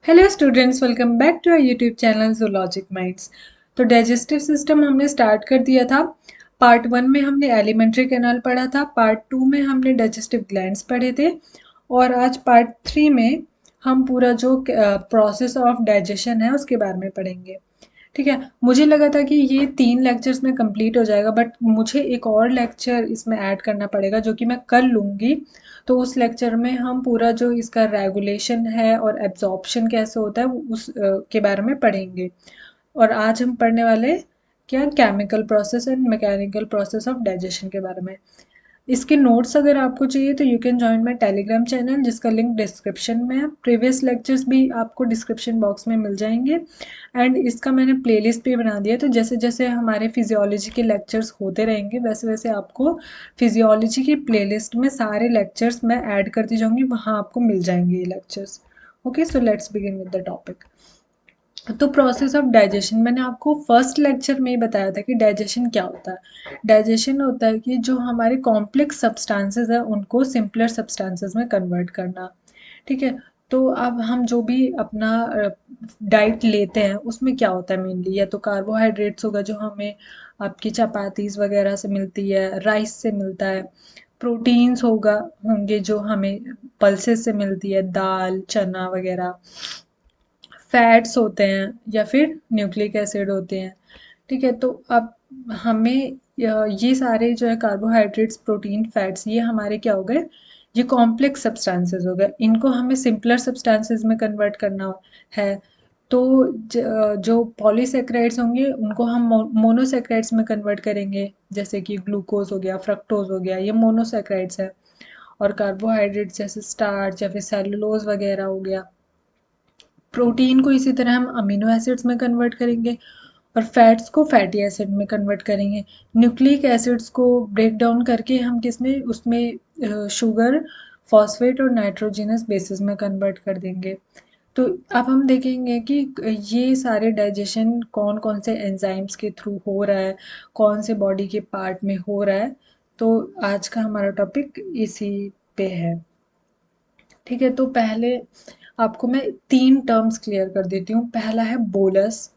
Hello students, welcome back to our YouTube channel Zoologic Minds. तो digestive system हमने start कर दिया था। पार्ट 1 में हमने एलिमेंट्री कैनाल पढ़ा था, पार्ट 2 में हमने डाइजेस्टिव ग्लैंड्स पढ़े थे और आज पार्ट 3 में हम पूरा जो प्रोसेस ऑफ डाइजेशन है उसके बारे में पढ़ेंगे। ठीक है, मुझे लगा था कि ये 3 लेक्चर्स में कंप्लीट हो जाएगा, बट मुझे एक और लेक्चर इसमें ऐड करना पड़ेगा जो कि मैं कल लूँगी। तो उस लेक्चर में हम पूरा जो इसका रेगुलेशन है और एब्जॉर्प्शन कैसे होता है के बारे में पढ़ेंगे। और आज हम पढ़ने वाले क्या, chemical process and mechanical process of digestion के बारे में। इसके नोट्स अगर आपको चाहिए तो you can join my Telegram channel, जिसका लिंक डिस्क्रिप्शन में है। प्रीवियस लेक्चर्स भी आपको डिस्क्रिप्शन बॉक्स में मिल जाएंगे एंड इसका मैंने प्लेलिस्ट भी बना दिया है, तो जैसे जैसे हमारे फिजियोलॉजी के लेक्चर्स होते रहेंगे वैसे वैसे आपको फिजियोलॉजी की प्लेलिस्ट में सारे लेक्चर्स मैं ऐड करती जाऊंगी, वहाँ आपको मिल जाएंगे ये lectures. Okay, so let's begin with the topic. तो प्रोसेस ऑफ डाइजेशन मैंने आपको फर्स्ट लेक्चर में ही बताया था कि डाइजेशन क्या होता है। डाइजेशन होता है कि जो हमारे कॉम्प्लेक्स सब्सटेंसेस है उनको सिंपलर सब्सटेंसेस में कन्वर्ट करना। ठीक है, तो अब हम जो भी अपना डाइट लेते हैं उसमें क्या होता है मेनली, या तो कार्बोहाइड्रेट्स होगा जो हमें आपकी चपातीस वगैरह से मिलती है, राइस से मिलता है। प्रोटीन्स होंगे जो हमें पल्सेस से मिलती है, दाल चना वगैरह। फैट्स होते हैं या फिर न्यूक्लिक एसिड होते हैं। ठीक है, तो अब हमें ये सारे जो है कार्बोहाइड्रेट्स प्रोटीन फैट्स ये हमारे क्या हो गए, ये कॉम्प्लेक्स सब्सटेंसेस हो गए, इनको हमें सिंपलर सब्सटेंसेस में कन्वर्ट करना है। तो जो पॉलीसेक्राइड्स होंगे उनको हम मोनोसेक्राइड्स में कन्वर्ट करेंगे, जैसे कि ग्लूकोज हो गया, फ्रक्टोज हो गया, ये मोनोसेक्राइड्स है। और कार्बोहाइड्रेट्स जैसे स्टार्च या फिर सेलुलोज वगैरह हो गया। प्रोटीन को इसी तरह हम अमीनो एसिड्स में कन्वर्ट करेंगे और फैट्स को फैटी एसिड में कन्वर्ट करेंगे। न्यूक्लिक एसिड्स को ब्रेक डाउन करके हम किसमें, उसमें शुगर, फॉस्फेट और नाइट्रोजनस बेसिस में कन्वर्ट कर देंगे। तो अब हम देखेंगे कि ये सारे डाइजेशन कौन कौन से एंजाइम्स के थ्रू हो रहा है, कौन से बॉडी के पार्ट में हो रहा है। तो आज का हमारा टॉपिक इसी पे है। ठीक है, तो पहले आपको मैं 3 टर्म्स क्लियर कर देती हूँ। पहला है बोलस,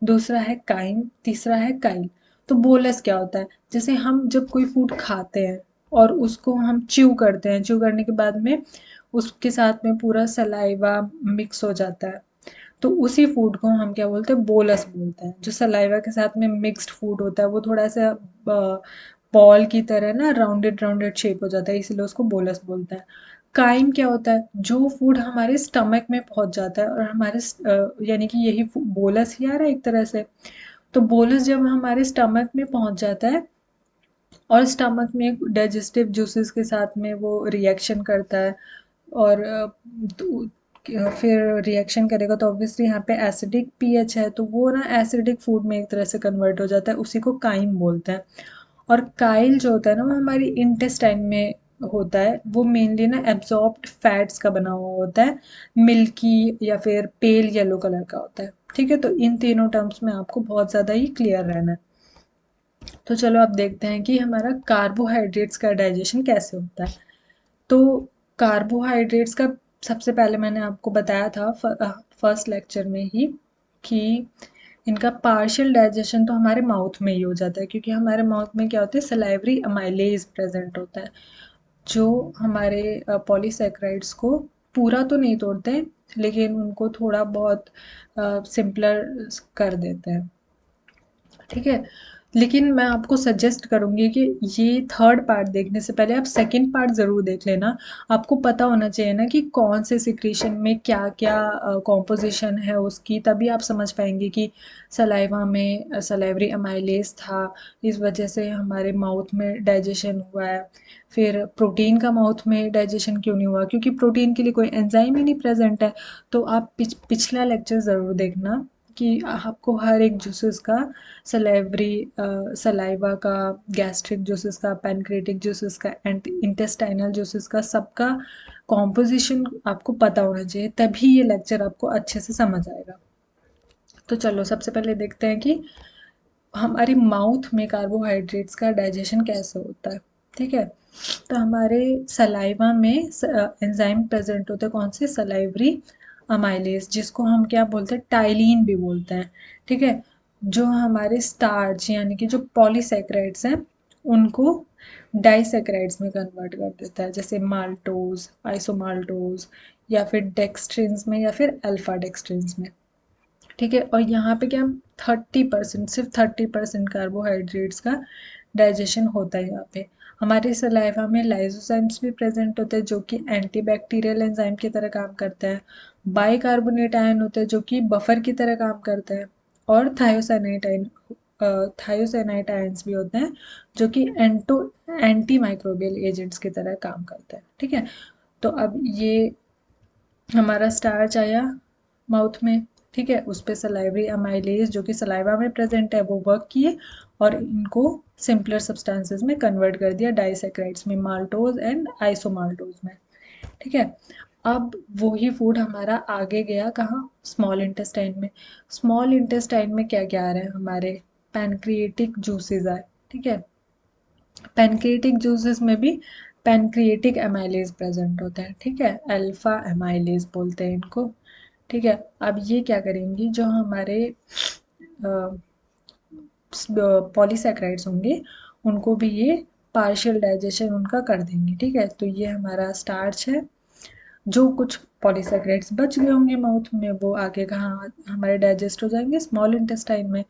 दूसरा है काइम, तीसरा है काइल। तो बोलस क्या होता है, जैसे हम जब कोई फूड खाते हैं और उसको हम च्यू करते हैं, च्यू करने के बाद में उसके साथ में पूरा सलाइवा मिक्स हो जाता है, तो उसी फूड को हम क्या बोलते हैं, बोलस बोलते हैं। जो सलाइवा के साथ में मिक्स्ड फूड होता है वो थोड़ा सा बॉल की तरह ना राउंडेड राउंडेड शेप हो जाता है, इसलिए उसको बोलस बोलते हैं। काइम क्या होता है, जो फूड हमारे स्टमक में पहुंच जाता है और हमारे यानी कि यही बोलस ही आ रहा है एक तरह से। तो बोलस जब हमारे स्टमक में पहुंच जाता है और स्टमक में डाइजेस्टिव जूसेस के साथ में वो रिएक्शन करता है और फिर रिएक्शन करेगा तो ऑब्वियसली यहाँ पे एसिडिक पीएच है, तो वो ना एसिडिक फूड में एक तरह से कन्वर्ट हो जाता है, उसी को काइम बोलते हैं। और काइल जो होता है ना वो हमारी इंटेस्टाइन में होता है, वो मेनली ना एब्जॉर्ब्ड फैट्स का बना हुआ होता है, मिल्की या फिर पेल येलो कलर का होता है। ठीक है, तो इन तीनों टर्म्स में आपको बहुत ज़्यादा ही क्लियर रहना है। तो चलो अब देखते हैं कि हमारा कार्बोहाइड्रेट्स का डाइजेशन कैसे होता है। तो कार्बोहाइड्रेट्स का सबसे पहले मैंने आपको बताया था फर्स्ट लेक्चर में ही कि इनका पार्शियल डाइजेशन तो हमारे माउथ में ही हो जाता है, क्योंकि हमारे माउथ में क्या होता है, सलाइवरी अमाइलेज प्रेजेंट होता है, जो हमारे पॉलीसेक्राइड्स को पूरा तो नहीं तोड़ते लेकिन उनको थोड़ा बहुत सिंपलर कर देते हैं। ठीक है, लेकिन मैं आपको सजेस्ट करूँगी कि ये थर्ड पार्ट देखने से पहले आप सेकंड पार्ट ज़रूर देख लेना। आपको पता होना चाहिए ना कि कौन से सिक्रीशन में क्या-क्या कॉम्पोज़िशन है उसकी, तभी आप समझ पाएँगे कि सलाइवा में सलाइवरी अमाइलेज था, इस वजह से हमारे माउथ में डाइजेशन हुआ है। फिर प्रोटीन का माउथ में डाइजेशन क्यों नहीं हुआ, क्योंकि प्रोटीन के लिए कोई एंजाइम ही नहीं प्रेज़ेंट है। तो आप पिछला लेक्चर ज़रूर देखना कि आपको हर एक जूसेस का, सलेवरी सलाइवा का, गैस्ट्रिक जूसेस का, पैनक्रेटिक जूसेस का, इंटेस्टाइनल जूसेस का, सबका कॉम्पोजिशन आपको पता होना चाहिए, तभी ये लेक्चर आपको अच्छे से समझ आएगा। तो चलो सबसे पहले देखते हैं कि हमारी माउथ में कार्बोहाइड्रेट्स का डाइजेशन कैसे होता है। ठीक है, तो हमारे सलाइवा में एंजाइम प्रेजेंट होते हैं, कौन से, सलाइवरी अमाइलेज, जिसको हम क्या बोलते हैं, टाइलिन भी बोलते हैं, ठीक है, जो हमारे स्टार्च यानी कि जो पॉलीसेकेराइड्स हैं उनको डाइसेकेराइड्स में कन्वर्ट कर देता है, जैसे माल्टोज, आइसोमाल्टोज, या फिर डेक्सट्रिन्स में, या फिर अल्फा डेक्सट्रिन्स में, ठीक है। और यहाँ पे क्या, 30%, सिर्फ 30% कार्बोहाइड्रेट्स का डाइजेशन होता है यहाँ पे। हमारे सलाइवा में लाइसोजाइम्स भी प्रेजेंट होते हैं जो कि एंटीबैक्टीरियल एंजाइम की तरह काम करते हैं, बाइकार्बोनेट आयन होते हैं जो कि बफर की तरह काम करते हैं, और थायोसाइनाइट आयंस भी होते हैं जो कि एंटी माइक्रोबियल एजेंट्स की तरह काम करते हैं, ठीक है। तो अब ये हमारा स्टार्च आया माउथ में, ठीक है, उस पे सलाइवरी अमाइलेज जो कि सलाइवा में प्रेजेंट है वो वर्क किए और इनको सिंपलर सब्सटेंसेस में कन्वर्ट कर दिया, डाइसेक्राइड्स में, माल्टोज एंड आइसोमाल्टोज में, ठीक है। अब वही फूड हमारा आगे गया कहाँ, स्मॉल इंटेस्टाइन में। स्मॉल इंटेस्टाइन में क्या क्या आ रहा है, हमारे पैनक्रिएटिक जूसेस आए, ठीक है। पैनक्रिएटिक जूसेस में भी पैनक्रिएटिक एमाइलेज प्रेजेंट होता है, ठीक है, अल्फा एमाइलेज बोलते हैं इनको, ठीक है। अब ये क्या करेंगी, जो हमारे पॉलीसैकेराइड्स होंगे उनको भी ये पार्शियल डाइजेशन उनका कर देंगे, ठीक है। तो ये हमारा स्टार्च है, जो कुछ पॉलीसैकेराइड्स बच गए होंगे माउथ में वो आगे कहाँ हमारे डाइजेस्ट हो जाएंगे, स्मॉल इंटेस्टाइन में,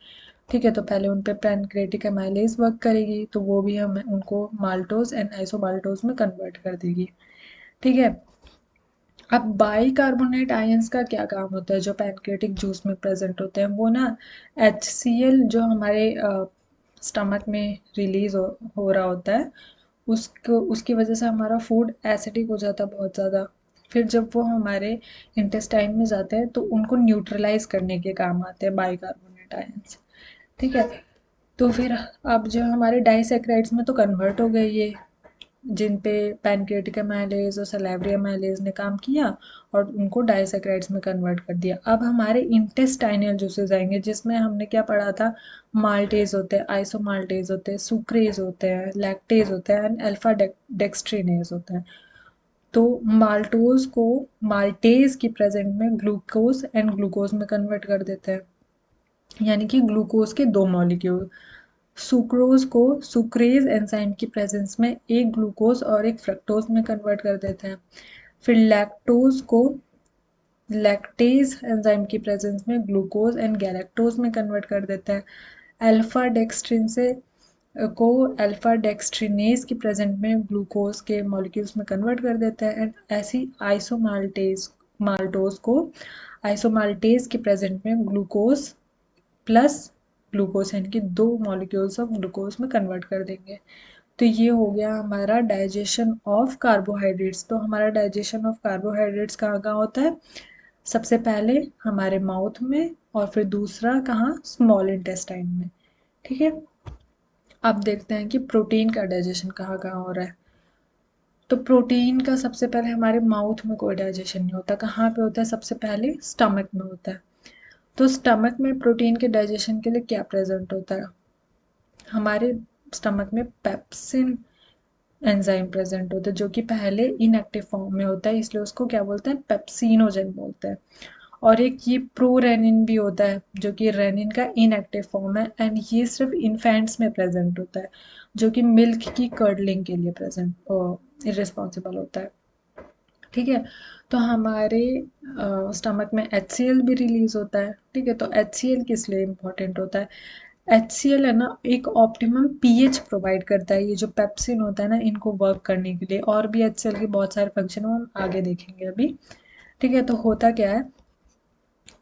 ठीक है। तो पहले उन पे पैनक्रिएटिक एमाइलेज वर्क करेगी तो वो भी हम उनको माल्टोज एंड आइसोमाल्टोज में कन्वर्ट कर देगी, ठीक है। अब बाइकार्बोनेट आयंस का क्या काम होता है जो पैनक्रिएटिक जूस में प्रेजेंट होते हैं, वो ना HCl जो हमारे स्टमक में रिलीज हो रहा होता है उसको, उसकी वजह से हमारा फूड एसिडिक हो जाता है बहुत ज़्यादा। फिर जब वो हमारे इंटेस्टाइन में जाते हैं तो उनको न्यूट्रलाइज करने के काम आते हैं बाइकार्बोनेट आयंस, ठीक है। तो फिर अब जो हमारे डाइसेक्राइड्स में तो कन्वर्ट हो गए ये, जिन पे पैनक्रिएटिक एमाइलेज और सलाइवरी एमाइलेज ने काम किया और उनको डाइसेक्राइड्स में कन्वर्ट कर दिया। अब हमारे इंटेस्टाइनल जूसेस आएंगे जिसमें हमने क्या पढ़ा था, माल्टेज होते हैं, आइसोमाल्टेज होते हैं, सुक्रेज होते हैं, लैक्टेज होते हैं एंड अल्फा डेक्सट्रिनेज होते हैं। तो माल्टोज को माल्टेज की प्रेजेंट में ग्लूकोज एंड ग्लूकोज में कन्वर्ट कर देते हैं, यानी कि ग्लूकोज के दो मॉलिक्यूल। सुक्रोज को सुक्रेज एंजाइम की प्रेजेंस में एक ग्लूकोज और एक फ्रक्टोज में कन्वर्ट कर देते हैं। फिर लैक्टोज को लैक्टेज एंजाइम की प्रेजेंस में ग्लूकोज एंड गैलेक्टोज में कन्वर्ट कर देते हैं। अल्फा डेक्सट्रिन से को अल्फा डेक्सट्रिनेज की प्रेजेंट में ग्लूकोज के मॉलिक्यूल्स में कन्वर्ट कर देते हैं एंड ऐसी आइसोमाल्टेज माल्टोज को आइसोमाल्टेज की प्रेजेंट में ग्लूकोज प्लस ग्लूकोज यानी कि दो मॉलिक्यूल्स ऑफ ग्लूकोज में कन्वर्ट कर देंगे। तो ये हो गया हमारा डाइजेशन ऑफ कार्बोहाइड्रेट्स। तो हमारा डाइजेशन ऑफ कार्बोहाइड्रेट्स कहाँ कहाँ होता है, सबसे पहले हमारे माउथ में और फिर दूसरा कहाँ, स्मॉल इंटेस्टाइन में, ठीक है। अब देखते हैं कि प्रोटीन का डाइजेशन कहाँ कहाँ हो रहा है। तो प्रोटीन का सबसे पहले हमारे माउथ में कोई डाइजेशन नहीं होता, कहाँ पे होता है, सबसे पहले स्टमक में होता है। तो स्टमक में प्रोटीन के डाइजेशन के लिए क्या प्रेजेंट होता है, हमारे स्टमक में पेप्सिन एंजाइम प्रेजेंट होता है जो कि पहले इनएक्टिव फॉर्म में होता है, इसलिए उसको क्या बोलते हैं, पेप्सिनोजेन बोलते हैं। और एक ये प्रोरेनिन भी होता है जो कि रेनिन का इनएक्टिव फॉर्म है एंड ये सिर्फ इन्फेंट्स में प्रेजेंट होता है, जो कि मिल्क की कर्डलिंग के लिए प्रेजेंट रिस्पॉन्सिबल होता है, ठीक है। तो हमारे स्टमक में HCl भी रिलीज होता है, ठीक है। तो HCl किस लिए इम्पोर्टेंट होता है, HCl है ना एक ऑप्टिमम पीएच प्रोवाइड करता है, ये जो पेप्सिन होता है ना इनको वर्क करने के लिए, और भी HCl के बहुत सारे फंक्शन है हम आगे देखेंगे अभी, ठीक है। तो होता क्या है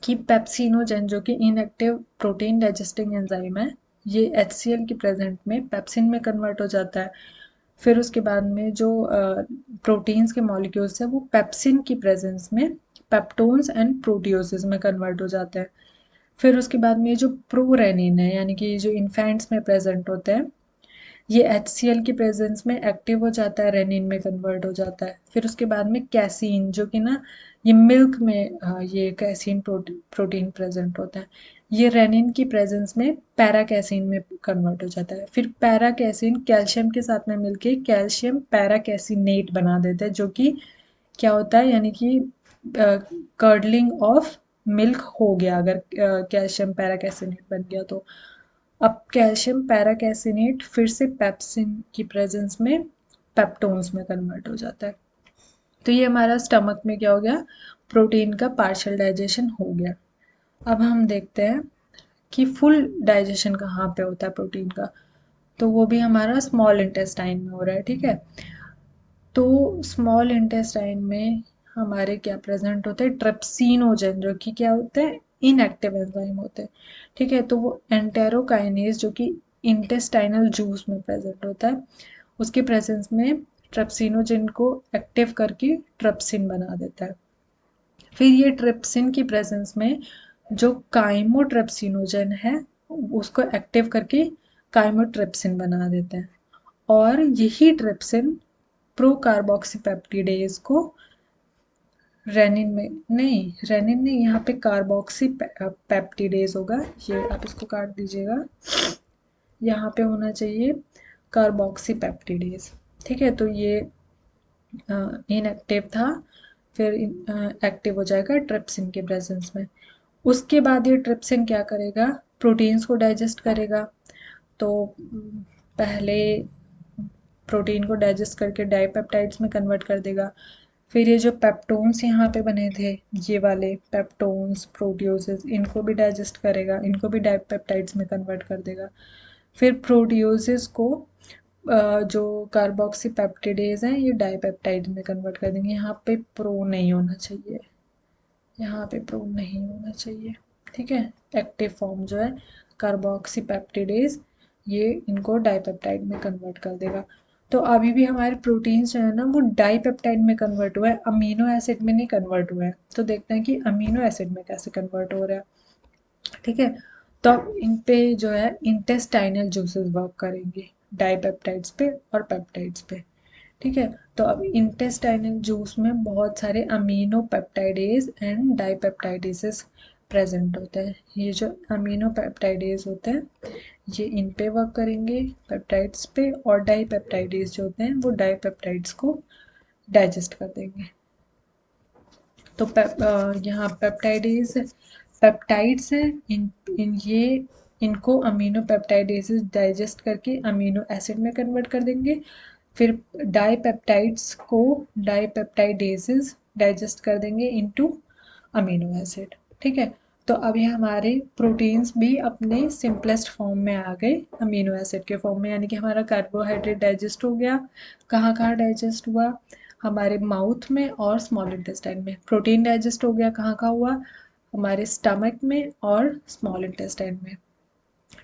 कि पेप्सिनोजेन जो कि इनएक्टिव प्रोटीन डाइजेस्टिंग एंजाइम है, ये HCl की प्रेजेंट में पेप्सिन में कन्वर्ट हो जाता है। फिर उसके बाद में जो प्रोटीन्स के मॉलिक्यूल्स हैं वो पेप्सिन की प्रेजेंस में पेप्टोन्स एंड प्रोटियोसिस में कन्वर्ट हो जाते हैं। फिर उसके बाद में जो प्रोरेनिन है यानी कि जो इन्फेंट्स में प्रेजेंट होते हैं, ये HCl की प्रेजेंस में एक्टिव हो जाता है, रेनिन में कन्वर्ट हो जाता है। फिर उसके बाद में कैसीन जो कि ना ये मिल्क में ये कैसीन प्रोटीन प्रेजेंट होता है, ये रेनिन की प्रेजेंस में पैरा कैसीन में कन्वर्ट हो जाता है। फिर पैरा कैसीन कैल्शियम के साथ में मिलके कैल्शियम पैरा कैसीनेट बना देता है जो कि क्या होता है, यानी कि कर्डलिंग ऑफ मिल्क हो गया अगर कैल्शियम पैराकैसिनेट बन गया तो। अब कैल्शियम पैराकैसिनेट फिर से पेप्सिन की प्रेजेंस में पेप्टोन्स में कन्वर्ट हो जाता है। तो ये हमारा स्टमक में क्या हो गया, प्रोटीन का पार्शियल डाइजेशन हो गया। अब हम देखते हैं कि फुल डाइजेशन कहाँ पे होता है प्रोटीन का, तो वो भी हमारा स्मॉल इंटेस्टाइन में हो रहा है। ठीक है, तो स्मॉल इंटेस्टाइन में हमारे क्या प्रेजेंट होते हैं, ट्रिप्सिनोजन, जो कि क्या होते हैं, इनएक्टिव एंजाइम होते हैं। ठीक है, तो वो एंटेरोकाइनेज जो कि इंटेस्टाइनल जूस में प्रेजेंट होता है, उसके प्रेजेंस में ट्रिप्सिनोजन को एक्टिव करके ट्रिप्सिन बना देता है। फिर ये ट्रिप्सिन की प्रेजेंस में जो काइमोट्रिप्सिनोजन है उसको एक्टिव करके काइमोट्रिप्सिन बना देते हैं, और यही ट्रिप्सिन प्रोकार्बोक्सीपेप्टिडेज को रेनिन में नहीं, रेनिन नहीं, यहाँ पे कार्बोक्सी पेप्टिडेज होगा, ये आप इसको काट दीजिएगा, यहाँ पे होना चाहिए कार्बोक्सी पेप्टिडेज। ठीक है, तो ये इनएक्टिव था, फिर एक्टिव हो जाएगा ट्रिप्सिन के प्रेजेंस में। उसके बाद ये ट्रिप्सिन क्या करेगा, प्रोटीन्स को डाइजेस्ट करेगा। तो पहले प्रोटीन को डाइजेस्ट करके डाइपेप्टाइड्स में कन्वर्ट कर देगा। फिर ये जो पेप्टोन्स यहाँ पे बने थे, ये वाले पेप्टोन्स प्रोटियोसेस, इनको भी डाइजेस्ट करेगा, इनको भी डाइपेप्टाइड्स में कन्वर्ट कर देगा। फिर प्रोटियोसेस को जो कार्बोक्सी पेप्टिडेज हैं ये डाइपेप्टाइड में कन्वर्ट कर देंगे। यहाँ पे प्रो नहीं होना चाहिए, यहाँ पे प्रो नहीं होना चाहिए। ठीक है, एक्टिव फॉर्म जो है कार्बोक्सी पेप्टिडेज, ये इनको डाइपेप्टाइड में कन्वर्ट कर देगा। तो अभी भी हमारे प्रोटीन्स जो है ना वो डाइपेप्टाइड में कन्वर्ट हुआ है, अमीनो एसिड में नहीं कन्वर्ट हुआ है। तो देखते हैं कि अमीनो एसिड में कैसे कन्वर्ट हो रहा है। ठीक है, तो अब इन पे जो है इंटेस्टाइनल जूसेस वर्क करेंगे, डाइपेप्टाइड्स पे और पेप्टाइड्स पे। ठीक है, तो अब इंटेस्टाइनल जूस में बहुत सारे अमीनो पेप्टाइडेज एंड डाइपेप्टाइडेसेस प्रेजेंट होते हैं। ये जो अमीनो पेप्टाइडेज होते हैं ये इन पे वर्क करेंगे पेप्टाइड्स पे, और डाइपेप्टाइडेज जो होते हैं वो डाइपेप्टाइड्स को डाइजेस्ट कर देंगे। तो यहाँ पेप्टाइड्स हैं, इन ये इनको अमीनो पेप्टाइडेसेस डाइजेस्ट करके अमीनो एसिड में कन्वर्ट कर देंगे। फिर डाइपेप्टाइड्स को डाइपेप्टाइडेसेस डाइजेस्ट कर देंगे इनटू अमीनो एसिड। ठीक है, तो अभी हमारे प्रोटीन्स भी अपने सिंपलेस्ट फॉर्म में आ गए, अमीनो एसिड के फॉर्म में, यानी कि हमारा कार्बोहाइड्रेट डाइजेस्ट हो गया। कहाँ कहाँ डाइजेस्ट हुआ, हमारे माउथ में और स्मॉल इंटेस्टाइन में। प्रोटीन डाइजेस्ट हो गया, कहाँ कहाँ हुआ, हमारे स्टमक में और स्मॉल इंटेस्टाइन में।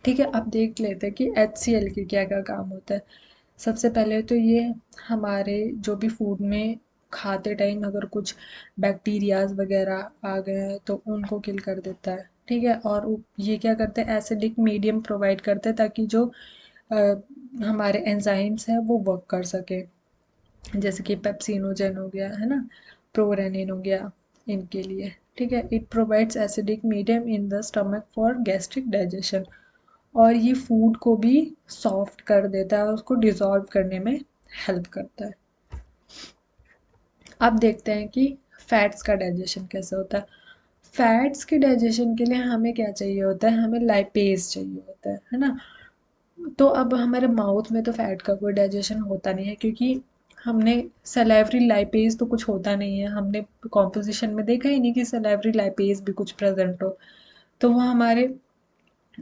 ठीक है, अब देख लेते हैं कि HCl की क्या क्या काम होता है। सबसे पहले तो ये हमारे जो भी फूड में खाते टाइम अगर कुछ बैक्टीरियाज वगैरह आ गए हैं तो उनको किल कर देता है। ठीक है, और ये क्या करते हैं, एसिडिक मीडियम प्रोवाइड करते हैं ताकि जो अ, हमारे एंजाइम्स हैं वो वर्क कर सके, जैसे कि पेप्सिनोजेन हो गया है ना, प्रोरेनिन हो गया, इनके लिए। ठीक है, it provides acidic medium in the stomach for gastric digestion, और ये फूड को भी सॉफ्ट कर देता है और उसको डिज़ोल्व करने में हेल्प करता है। अब देखते हैं कि फैट्स का डाइजेशन कैसे होता है। फैट्स के डाइजेशन के लिए हमें क्या चाहिए होता है, हमें लाइपेज चाहिए होता है ना। तो अब हमारे माउथ में तो फैट का कोई डाइजेशन होता नहीं है, क्योंकि हमने सलाइवरी लाइपेज तो कुछ होता नहीं है, हमने कॉम्पोजिशन में देखा ही नहीं कि सलाइवरी लाइपेज भी कुछ प्रेजेंट हो, तो वो हमारे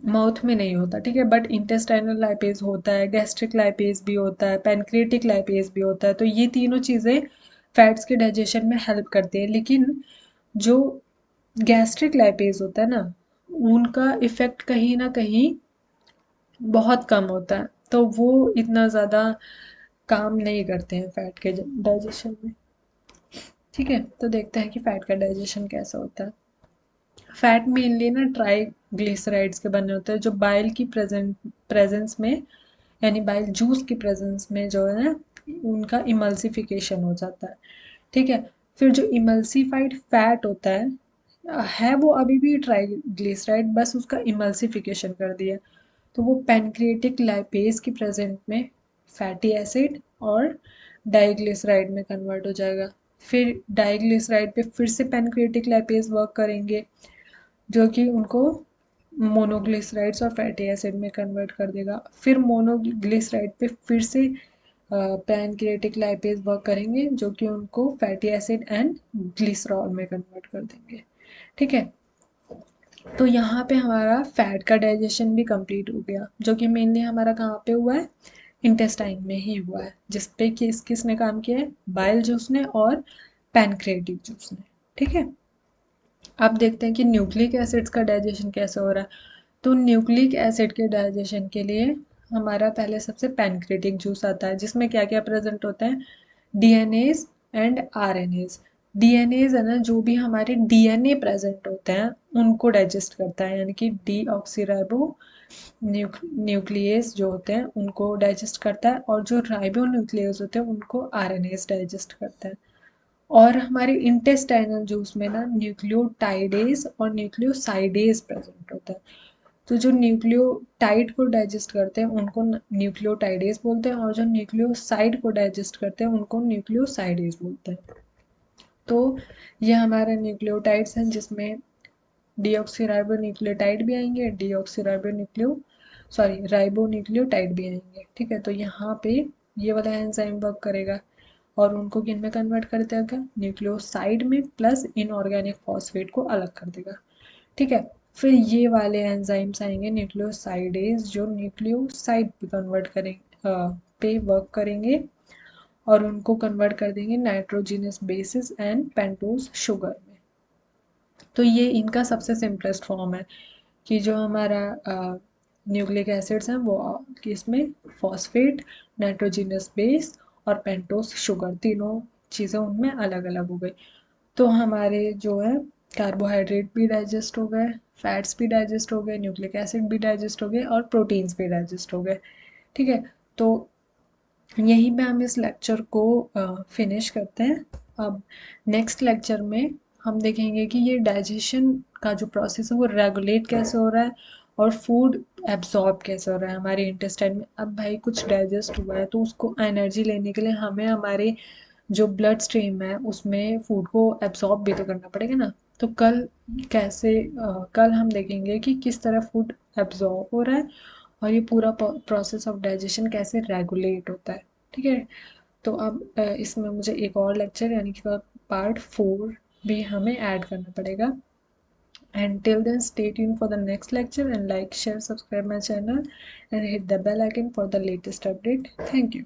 माउथ में नहीं होता। ठीक है, बट इंटेस्टाइनल लाइपेज होता है, गैस्ट्रिक लाइपेज भी होता है, पैनक्रिएटिक लाइपेज भी होता है। तो ये तीनों चीज़ें फैट्स के डाइजेशन में हेल्प करती है, लेकिन जो गैस्ट्रिक लाइपेज होता है ना, उनका इफेक्ट कहीं ना कहीं बहुत कम होता है, तो वो इतना ज़्यादा काम नहीं करते हैं फैट के डाइजेशन में। ठीक है, तो देखते हैं कि फैट का डाइजेशन कैसा होता है। फैट मेनली ना ट्राइग्लिसराइड्स के बने होते हैं, जो बाइल की प्रेजेंस में, यानी बाइल जूस की प्रेजेंस में जो है ना उनका इमल्सिफिकेशन हो जाता है। ठीक है, फिर जो इमल्सिफाइड फैट होता है वो अभी भी ट्राइग्लिसराइड, बस उसका इमल्सिफिकेशन कर दिया, तो वो पैनक्रिएटिक लाइपेज की प्रेजेंट में फैटी एसिड और डाइग्लिसराइड में कन्वर्ट हो जाएगा। फिर डाइग्लिसराइड पे फिर से पैनक्रियाटिक लैपेज वर्क करेंगे जो कि उनको मोनोग्लिसराइड्स और फैटी एसिड में कन्वर्ट कर देगा। फिर मोनोग्लिसराइड पे फिर से पैनक्रियाटिक लाइपेज वर्क करेंगे जो कि उनको फैटी एसिड एंड ग्लिसरॉल में कन्वर्ट कर देंगे। ठीक है, तो यहाँ पे हमारा फैट का डाइजेशन भी कंप्लीट हो गया जो कि मेनली हमारा कहाँ पे हुआ है, इंटेस्टाइन में ही हुआ है, जिस पे किसने काम किया है, बाइल जूस ने और पैनक्रियाटिक जूस ने। ठीक है, अब देखते हैं कि न्यूक्लिक एसिड्स का डाइजेशन कैसे हो रहा है। तो न्यूक्लिक एसिड के डाइजेशन के लिए हमारा पहले सबसे पैनक्रियाटिक जूस आता है जिसमें क्या क्या प्रेजेंट होता है, डीएनएज एंड आरएनएज। डीएनएज है ना, जो भी हमारे डीएनए प्रेजेंट होते हैं उनको डाइजेस्ट करता है, यानी कि डीऑक्सीराइबो न्यूक्लियस जो होते हैं उनको डाइजेस्ट करता है, और जो राइबो न्यूक्लियस होते हैं उनको आरएनएज डाइजेस्ट करता है। और हमारे इंटेस्टाइनल जूस में ना न्यूक्लियोटाइडेज और न्यूक्लियोसाइडेज प्रेजेंट होता है। तो जो न्यूक्लियोटाइड को डाइजेस्ट करते हैं उनको न्यूक्लियोटाइडेज बोलते हैं, और जो न्यूक्लियोसाइड को डाइजेस्ट करते हैं उनको न्यूक्लियोसाइडेज बोलते हैं। तो ये हमारे न्यूक्लियोटाइड्स हैं जिसमें डीऑक्सीराइबो न्यूक्लियोटाइड भी आएंगे, राइबो न्यूक्लियोटाइड भी आएंगे। ठीक है, तो यहाँ पे ये वाला एंजाइम वर्क करेगा और उनको किन में कन्वर्ट कर देगा, न्यूक्लियोसाइड में, प्लस इनऑर्गेनिक फॉस्फेट को अलग कर देगा। ठीक है, फिर ये वाले एंजाइम्स आएंगे न्यूक्लियोसाइडेज जो न्यूक्लियोसाइड पे कन्वर्ट करेंगे, पे वर्क करेंगे और उनको कन्वर्ट कर देंगे nitrogenous basis and pentose sugar में। तो ये इनका सबसे सिंपलेस्ट फॉर्म है कि जो हमारा न्यूक्लिक एसिड्स हैं वो इसमें फॉस्फेट, नाइट्रोजिनस बेस और पेंटोस शुगर, तीनों चीज़ें उनमें अलग अलग हो गई। तो हमारे जो है कार्बोहाइड्रेट भी डाइजेस्ट हो गए, फैट्स भी डाइजेस्ट हो गए, न्यूक्लिक एसिड भी डाइजेस्ट हो गए और प्रोटीन्स भी डाइजेस्ट हो गए। ठीक है, तो यहीं पे हम इस लेक्चर को फिनिश करते हैं। अब नेक्स्ट लेक्चर में हम देखेंगे कि ये डाइजेशन का जो प्रोसेस है वो रेगुलेट कैसे हो रहा है और फूड एब्जॉर्ब कैसे हो रहा है हमारे इंटेस्टाइन में। अब भाई कुछ डाइजेस्ट हुआ है तो उसको एनर्जी लेने के लिए हमें हमारे जो ब्लड स्ट्रीम है उसमें फूड को एब्जॉर्ब भी तो करना पड़ेगा ना। तो कल हम देखेंगे कि किस तरह फूड एब्जॉर्ब हो रहा है और ये पूरा प्रोसेस ऑफ डाइजेशन कैसे रेगुलेट होता है। ठीक है, तो अब इसमें मुझे एक और लेक्चर यानी कि पार्ट 4 भी हमें ऐड करना पड़ेगा। And till then, stay tuned for the next lecture and like, share, subscribe my channel and hit the bell icon for the latest update. Thank you.